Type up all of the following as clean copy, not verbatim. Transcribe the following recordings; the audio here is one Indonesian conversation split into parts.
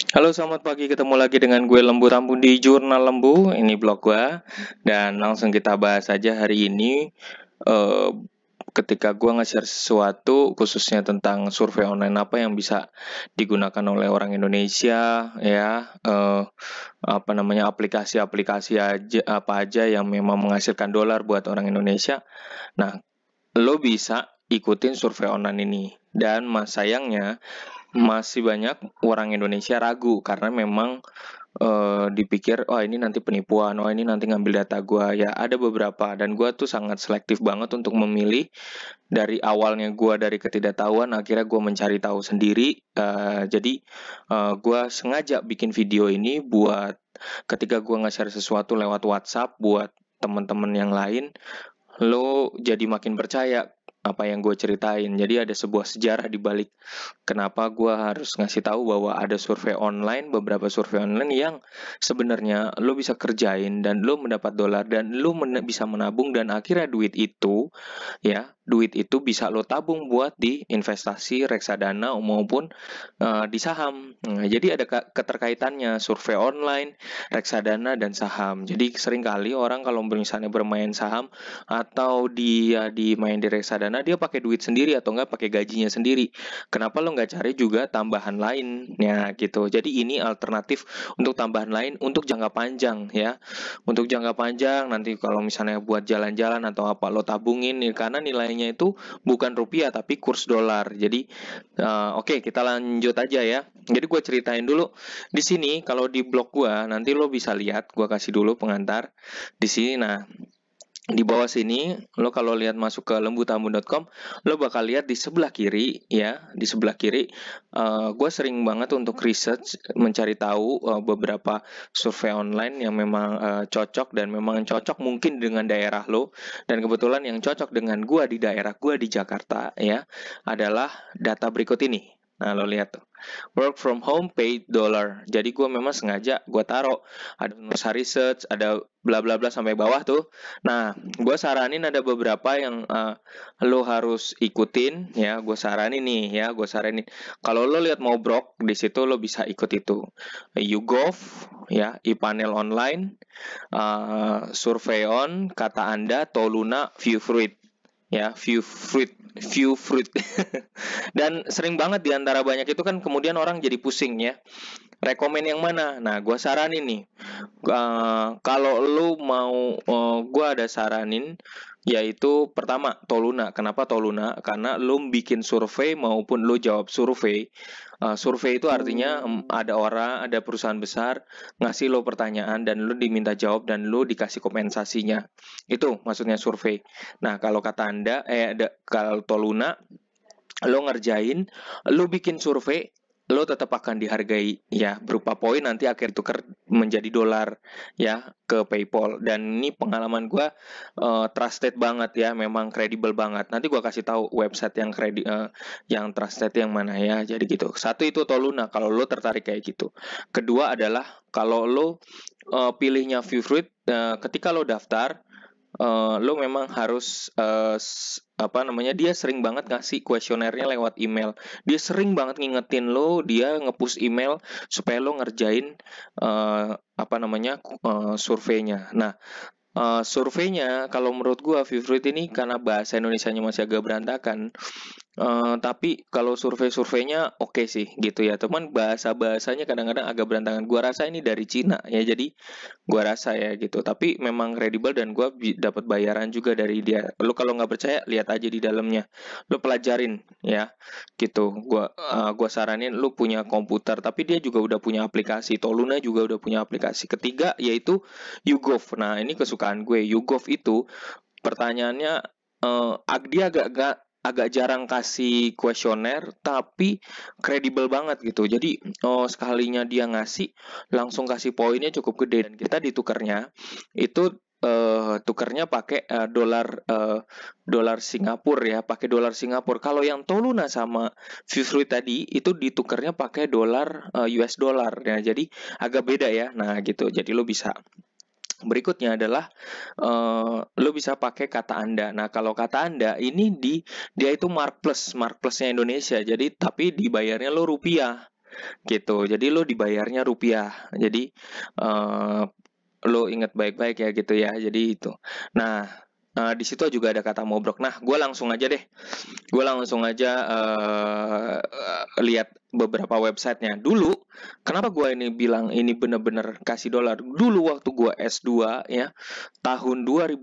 Halo, selamat pagi. Ketemu lagi dengan gue Lembu Tambun di Jurnal Lembu. Ini blog gue. Dan langsung kita bahas aja hari ini. eh, Ketika gue nge-share sesuatu, khususnya tentang survei online apa yang bisa digunakan oleh orang Indonesia, ya, apa namanya aplikasi-aplikasi aja apa aja yang memang menghasilkan dolar buat orang Indonesia. Nah, lo bisa ikutin survei online ini. Dan sayangnya masih banyak orang Indonesia ragu karena memang dipikir, oh ini nanti penipuan, oh ini nanti ngambil data gua. Ya ada beberapa dan gua tuh sangat selektif banget untuk memilih. Dari awalnya gua dari ketidaktahuan, akhirnya gua mencari tahu sendiri. Jadi gua sengaja bikin video ini buat ketika gua nge-share sesuatu lewat WhatsApp buat teman-teman yang lain, lo jadi makin percaya apa yang gue ceritain. Jadi ada sebuah sejarah di balik kenapa gue harus ngasih tahu bahwa ada survei online, beberapa survei online yang sebenarnya lo bisa kerjain dan lo mendapat dolar dan lo bisa menabung dan akhirnya duit itu bisa lo tabung buat di investasi reksadana maupun di saham. Nah, jadi ada keterkaitannya survei online, reksadana dan saham. Jadi seringkali orang kalau misalnya bermain saham atau dia main di reksadana, dia pakai duit sendiri atau enggak pakai gajinya sendiri. Kenapa lo nggak cari juga tambahan lain? Ya gitu. Jadi ini alternatif untuk tambahan lain untuk jangka panjang ya. Untuk jangka panjang nanti kalau misalnya buat jalan-jalan atau apa lo tabungin nih karena nilainya itu bukan rupiah tapi kurs dolar. Jadi oke, kita lanjut aja ya. Jadi gue ceritain dulu di sini kalau di blog gue nanti lo bisa lihat, gue kasih dulu pengantar di sini. Nah, di bawah sini lo kalau lihat masuk ke lembutambun.com, lo bakal lihat di sebelah kiri ya, di sebelah kiri gue sering banget untuk research mencari tahu beberapa survei online yang memang cocok dan memang cocok mungkin dengan daerah lo, dan kebetulan yang cocok dengan gue di daerah gue di Jakarta ya adalah data berikut ini. Nah, lo lihat tuh. Work from home paid dollar. Jadi gue memang sengaja gue taruh ada nusa research, ada bla bla bla sampai bawah tuh. Nah, gue saranin ada beberapa yang lo harus ikutin ya. Gue saranin nih ya, gue saranin. Kalau lo lihat mau brok di situ lo bisa ikut itu. YouGov ya, iPanel online, Surveyon, Kata Anda, Toluna, Viewfruit ya, Viewfruit. Dan sering banget di antara banyak itu kan kemudian orang jadi pusing ya. Rekomen yang mana? Nah, gue saranin nih. Kalau lu mau, gue ada saranin, yaitu pertama Toluna. Kenapa Toluna? Karena lu bikin survei maupun lu jawab survei. Survei itu artinya ada orang, ada perusahaan besar ngasih lo pertanyaan dan lu diminta jawab dan lu dikasih kompensasinya. Itu maksudnya survei. Nah, kalau kata Anda, kalau Toluna, lo ngerjain, lo bikin survei, lo tetap akan dihargai ya berupa poin nanti akhir tuker menjadi dolar ya ke PayPal. Dan ini pengalaman gue trusted banget ya, memang kredibel banget. Nanti gue kasih tahu website yang trusted yang mana ya. Jadi gitu. Satu itu Toluna kalau lo tertarik kayak gitu. Kedua adalah kalau lo pilihnya Viewfruit, ketika lo daftar, lo memang harus apa namanya, dia sering banget ngasih kuesionernya lewat email. Dia sering banget ngingetin lo, dia nge-push email supaya lo ngerjain apa namanya surveinya. Nah, surveinya kalau menurut gua Vivrit ini karena bahasa Indonesianya masih agak berantakan. Tapi kalau survei-surveinya oke sih gitu ya. Teman bahasa-bahasanya kadang-kadang agak berantakan. Gua rasa ini dari Cina ya. Jadi gua rasa ya gitu. Tapi memang kredibel dan gua dapat bayaran juga dari dia. Lu kalau nggak percaya lihat aja di dalamnya. Lu pelajarin ya gitu. Gua saranin lu punya komputer. Tapi dia juga udah punya aplikasi. Toluna juga udah punya aplikasi. Ketiga yaitu YouGov. Nah ini kesukaan gue. YouGov itu pertanyaannya dia agak jarang kasih kuesioner tapi kredibel banget gitu. Jadi sekalinya dia ngasih langsung kasih poinnya cukup gede dan kita ditukernya itu tukernya pakai dolar Singapura ya, pakai dolar Singapura. Kalau yang Toluna sama Vivruit tadi itu ditukernya pakai dolar US dollar ya. Jadi agak beda ya. Nah gitu. Jadi lo bisa. Berikutnya adalah lo bisa pakai kata Anda. Nah, kalau kata Anda ini dia itu Mark Plusnya Indonesia. Jadi tapi dibayarnya lo rupiah. gitu. Jadi lo dibayarnya rupiah. Jadi lo ingat baik-baik ya gitu ya. Jadi itu. Nah, di situ juga ada kata mobrok. Nah, gue langsung aja deh. Gue langsung aja lihat beberapa websitenya. Dulu, kenapa gue ini bilang ini bener-bener kasih dolar? Dulu waktu gue S2 ya, tahun 2000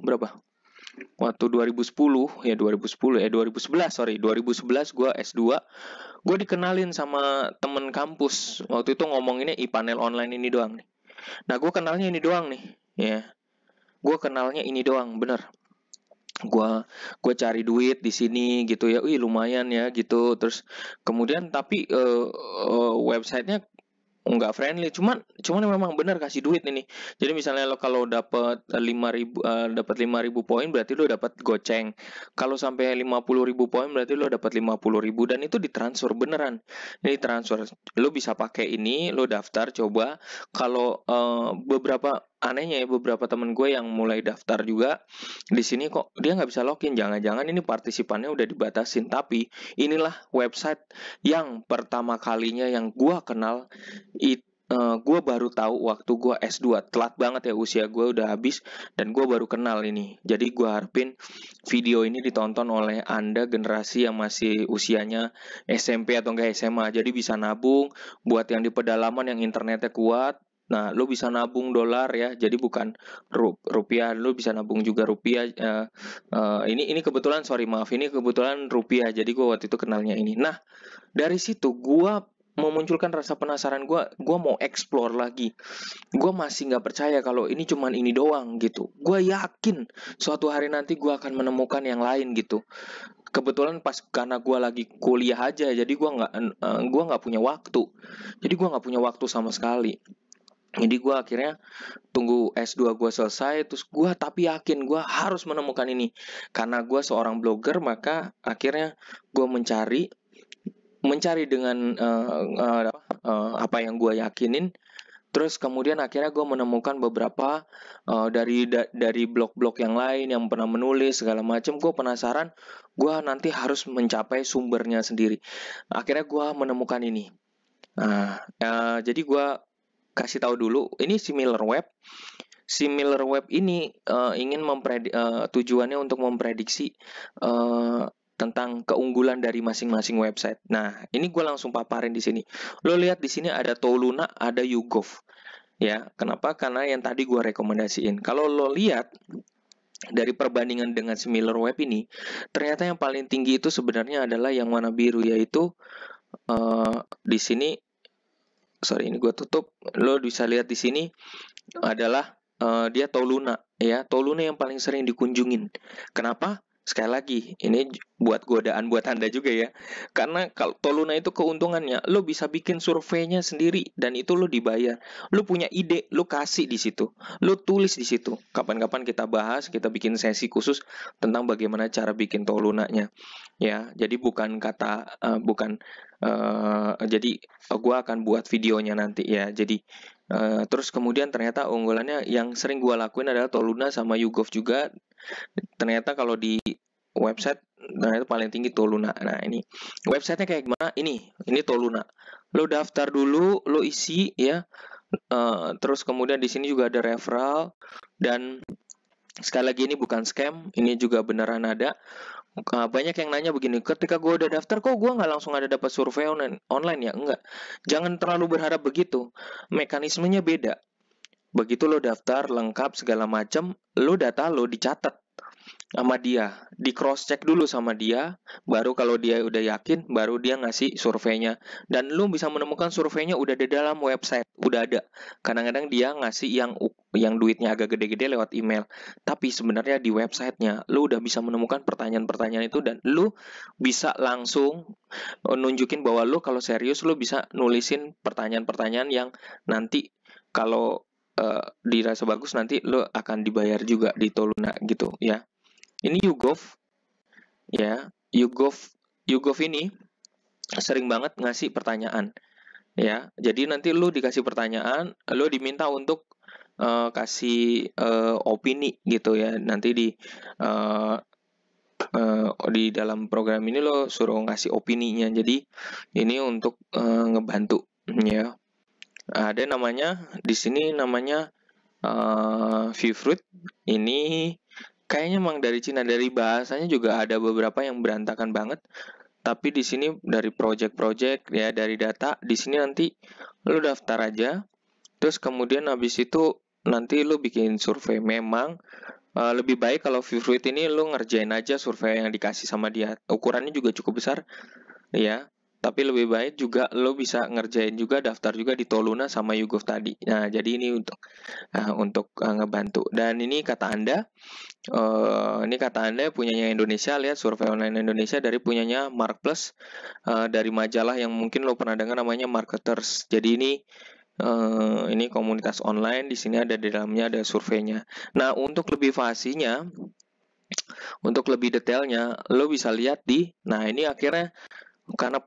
berapa? Waktu 2010 ya 2010 2011 sorry 2011 gue S2, gue dikenalin sama temen kampus. Waktu itu ngomonginnya e-panel online ini doang nih. Nah, gue kenalnya ini doang nih ya. Gue kenalnya ini doang, bener. Gue cari duit di sini gitu ya, wih lumayan ya gitu. Terus kemudian tapi websitenya nggak friendly, cuman memang benar kasih duit ini. Jadi misalnya lo kalau dapat 5.000 poin berarti lo dapat goceng. Kalau sampai 50.000 poin berarti lo dapat 50.000 dan itu ditransfer beneran. Ini transfer. Lo bisa pakai ini, lo daftar coba. Kalau beberapa anehnya ya beberapa temen gue yang mulai daftar juga di sini kok dia nggak bisa login. Jangan-jangan ini partisipannya udah dibatasin. Tapi inilah website yang pertama kalinya yang gue kenal. Gue baru tahu waktu gue S2, telat banget ya, usia gue udah habis dan gue baru kenal ini. Jadi gue harapin video ini ditonton oleh Anda generasi yang masih usianya SMP atau enggak SMA. Jadi bisa nabung buat yang di pedalaman yang internetnya kuat. Nah, lo bisa nabung dolar ya, jadi bukan rupiah, lo bisa nabung juga rupiah. Ini kebetulan, sorry maaf, ini kebetulan rupiah. Jadi gue waktu itu kenalnya ini. Nah, dari situ gue memunculkan rasa penasaran gue mau explore lagi. Gue masih nggak percaya kalau ini cuman ini doang gitu. Gue yakin suatu hari nanti gue akan menemukan yang lain gitu. Kebetulan pas karena gue lagi kuliah aja, jadi gue nggak punya waktu. Jadi gue nggak punya waktu sama sekali. Jadi gue akhirnya tunggu S2 gue selesai, terus gue tapi yakin gue harus menemukan ini. Karena gue seorang blogger, maka akhirnya gue mencari dengan apa yang gue yakinin. Terus kemudian akhirnya gue menemukan beberapa dari blog-blog yang lain yang pernah menulis segala macam. Gue penasaran, gue nanti harus mencapai sumbernya sendiri. Akhirnya gue menemukan ini. Nah, jadi gue kasih tahu dulu, ini SimilarWeb. SimilarWeb ini ingin tujuannya untuk memprediksi tentang keunggulan dari masing-masing website. Nah, ini gue langsung paparin di sini. Lo lihat di sini ada Toluna, ada YouGov. Ya, kenapa? Karena yang tadi gue rekomendasiin. Kalau lo lihat dari perbandingan dengan SimilarWeb ini, ternyata yang paling tinggi itu sebenarnya adalah yang warna biru, yaitu di sini. Sorry, ini gue tutup. Lo bisa lihat di sini adalah dia Toluna, ya. Toluna yang paling sering dikunjungin. Kenapa? Sekali lagi, ini buat godaan buat Anda juga ya. Karena kalau Toluna itu keuntungannya, lo bisa bikin surveinya sendiri dan itu lo dibayar. Lo punya ide, lo kasih di situ. Lo tulis di situ. Kapan-kapan kita bahas, kita bikin sesi khusus tentang bagaimana cara bikin Tolunanya. Ya, jadi jadi gue akan buat videonya nanti ya. Jadi terus kemudian ternyata unggulannya yang sering gue lakuin adalah Toluna sama YouGov juga. Ternyata kalau di website, ternyata paling tinggi Toluna. Nah, ini websitenya kayak gimana? Ini Toluna. Lo daftar dulu, lo isi ya. Terus kemudian di sini juga ada referral dan sekali lagi ini bukan scam, ini juga beneran ada. Banyak yang nanya begini, ketika gue udah daftar kok gue nggak langsung ada dapat survei online ya? Enggak, jangan terlalu berharap begitu. Mekanismenya beda. Begitu lo daftar lengkap segala macam, lo data lo dicatat sama dia, di cross check dulu sama dia, baru kalau dia udah yakin, baru dia ngasih surveinya. Dan lu bisa menemukan surveinya udah di dalam website, udah ada. Kadang-kadang dia ngasih yang duitnya agak gede-gede lewat email, tapi sebenarnya di websitenya lu udah bisa menemukan pertanyaan-pertanyaan itu dan lu bisa langsung nunjukin bahwa lu kalau serius lu bisa nulisin pertanyaan-pertanyaan yang nanti kalau dirasa bagus nanti lu akan dibayar juga di Toluna gitu ya. Ini YouGov ya, YouGov ini sering banget ngasih pertanyaan ya. Jadi nanti lu dikasih pertanyaan, lu diminta untuk kasih opini gitu ya. Nanti di dalam program ini lo suruh ngasih opininya. Jadi ini untuk ngebantu ya. Ada namanya di sini namanya Viewfruit. Ini kayaknya emang dari Cina, dari bahasanya juga ada beberapa yang berantakan banget. Tapi di sini dari project-project ya, dari data di sini nanti lo daftar aja. Terus kemudian habis itu nanti lo bikin survei. Memang lebih baik kalau Viewfruit ini lo ngerjain aja survei yang dikasih sama dia. Ukurannya juga cukup besar ya. Tapi lebih baik juga lo bisa ngerjain juga, daftar juga di Toluna sama YouGov tadi. Nah, jadi ini untuk ngebantu. Dan ini kata Anda, punyanya Indonesia. Lihat survei online Indonesia dari punyanya Mark Plus, dari majalah yang mungkin lo pernah dengar namanya Marketers. Jadi ini komunitas online. Di sini ada di dalamnya ada surveinya. Nah, untuk lebih fasihnya, untuk lebih detailnya, lo bisa lihat di. Nah, ini akhirnya karena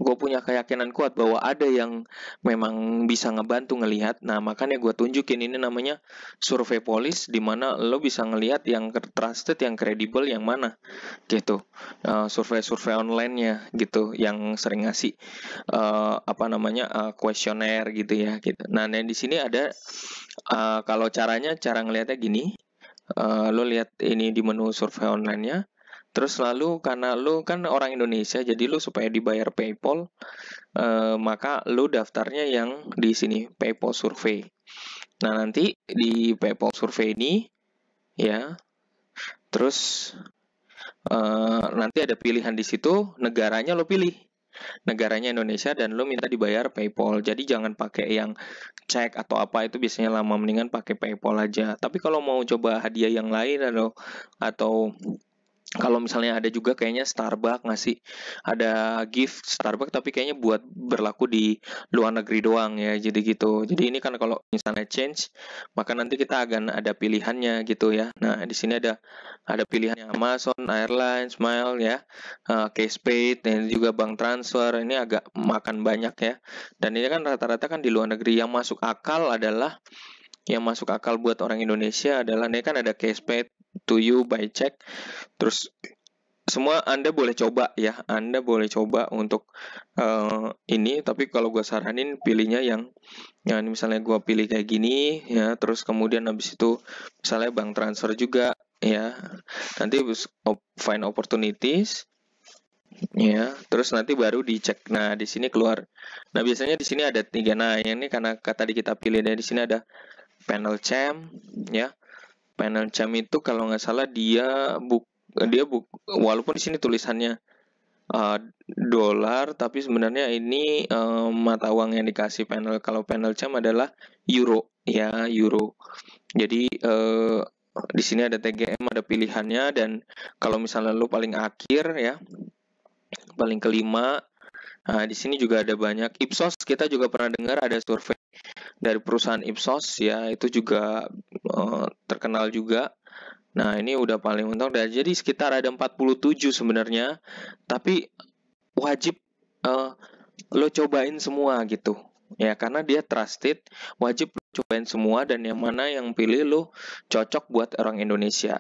gue punya keyakinan kuat bahwa ada yang memang bisa ngebantu ngelihat. Nah, makanya gue tunjukin ini namanya survei polis, di mana lo bisa ngelihat yang trusted, yang kredibel, yang mana gitu. Survei-survei online-nya gitu, yang sering ngasih kuesioner gitu ya gitu. Nah, di sini ada kalau cara ngelihatnya gini. Lo lihat ini di menu survei online-nya. Terus lalu karena lo kan orang Indonesia, jadi lo supaya dibayar PayPal, maka lo daftarnya yang di sini PayPal Survey. Nah, nanti di PayPal Survey ini ya, terus nanti ada pilihan di situ, negaranya lo pilih. Negaranya Indonesia dan lo minta dibayar PayPal. Jadi jangan pakai yang cek atau apa, itu biasanya lama, mendingan pakai PayPal aja. Tapi kalau mau coba hadiah yang lain atau kalau misalnya ada juga kayaknya Starbucks ngasih ada gift Starbucks, tapi kayaknya buat berlaku di luar negeri doang ya, jadi gitu. Jadi ini kan kalau misalnya change, maka nanti kita akan ada pilihannya gitu ya. Nah, di sini ada pilihannya Amazon, Airlines, Smile ya, Cashpaid, dan juga bank transfer. Ini agak makan banyak ya. Dan ini kan rata-rata kan di luar negeri. Yang masuk akal buat orang Indonesia adalah ini kan ada Cashpaid to you by check. Terus semua Anda boleh coba ya, Anda boleh coba untuk ini. Tapi kalau gue saranin pilihnya yang misalnya gue pilih kayak gini ya. Terus kemudian habis itu misalnya bank transfer juga ya. Nanti find opportunities ya. Terus nanti baru dicek. Nah, di sini keluar. Nah, biasanya di sini ada 3. Nah, ini karena tadi kita pilih dari sini ada panel CHAM ya. Panel CHAM itu kalau nggak salah walaupun di sini tulisannya dolar, tapi sebenarnya ini mata uang yang dikasih panel. Kalau panel CHAM adalah euro ya, euro. Jadi di sini ada TGM, ada pilihannya. Dan kalau misalnya lo paling akhir ya, paling kelima, nah di sini juga ada banyak. Ipsos, kita juga pernah dengar ada survei dari perusahaan Ipsos ya, itu juga terkenal juga. Nah, ini udah paling untung. Dan jadi sekitar ada 47 sebenarnya, tapi wajib lo cobain semua gitu ya, karena dia trusted. Wajib lo cobain semua, dan yang mana yang pilih lo cocok buat orang Indonesia.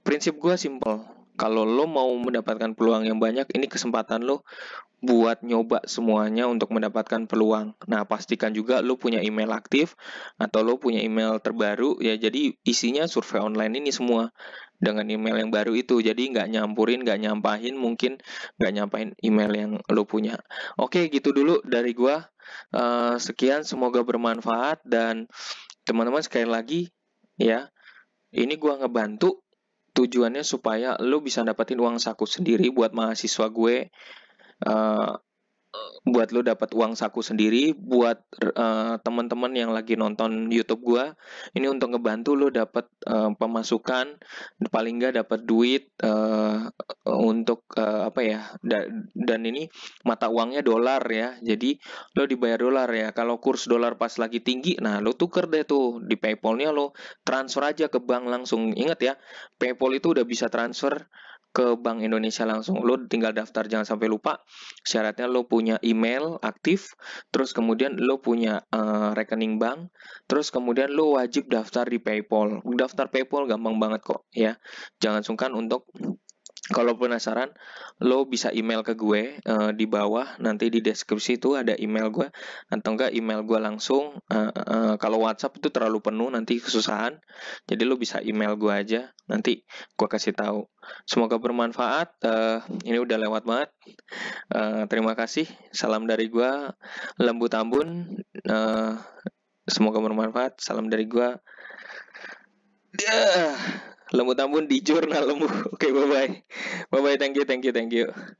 Prinsip gue simple. Kalau lo mau mendapatkan peluang yang banyak, ini kesempatan lo buat nyoba semuanya untuk mendapatkan peluang. Nah, pastikan juga lo punya email aktif atau lo punya email terbaru ya. Jadi isinya survei online ini semua dengan email yang baru itu. Jadi nggak nyampahin email yang lo punya. Oke, gitu dulu dari gua. Sekian, semoga bermanfaat. Dan teman-teman, sekali lagi ya, ini gua ngebantu tujuannya supaya lo bisa dapetin uang saku sendiri buat mahasiswa gue. Buat lo dapat uang saku sendiri, buat teman-teman yang lagi nonton YouTube gua, ini untuk ngebantu lo dapat pemasukan, paling nggak dapat duit untuk dan ini mata uangnya dolar ya, jadi lo dibayar dolar ya. Kalau kurs dolar pas lagi tinggi, nah lo tuker deh tuh di PayPal-nya, lo transfer aja ke bank langsung. Ingat ya, PayPal itu udah bisa transfer ke Bank Indonesia langsung. Lo tinggal daftar, jangan sampai lupa. Syaratnya lo punya email aktif, terus kemudian lo punya rekening bank, terus kemudian lo wajib daftar di PayPal. Daftar PayPal gampang banget kok ya. Jangan sungkan untuk Kalau penasaran, lo bisa email ke gue di bawah, nanti di deskripsi itu ada email gue, atau enggak email gue langsung. Kalau WhatsApp itu terlalu penuh, nanti kesusahan. Jadi lo bisa email gue aja, nanti gue kasih tahu. Semoga bermanfaat. Ini udah lewat banget. Terima kasih. Salam dari gue, Lembu Tambun. Semoga bermanfaat. Salam dari gue. Lembu Tambun di Jurnal Lembu. Oke, bye bye. Bye bye. Thank you.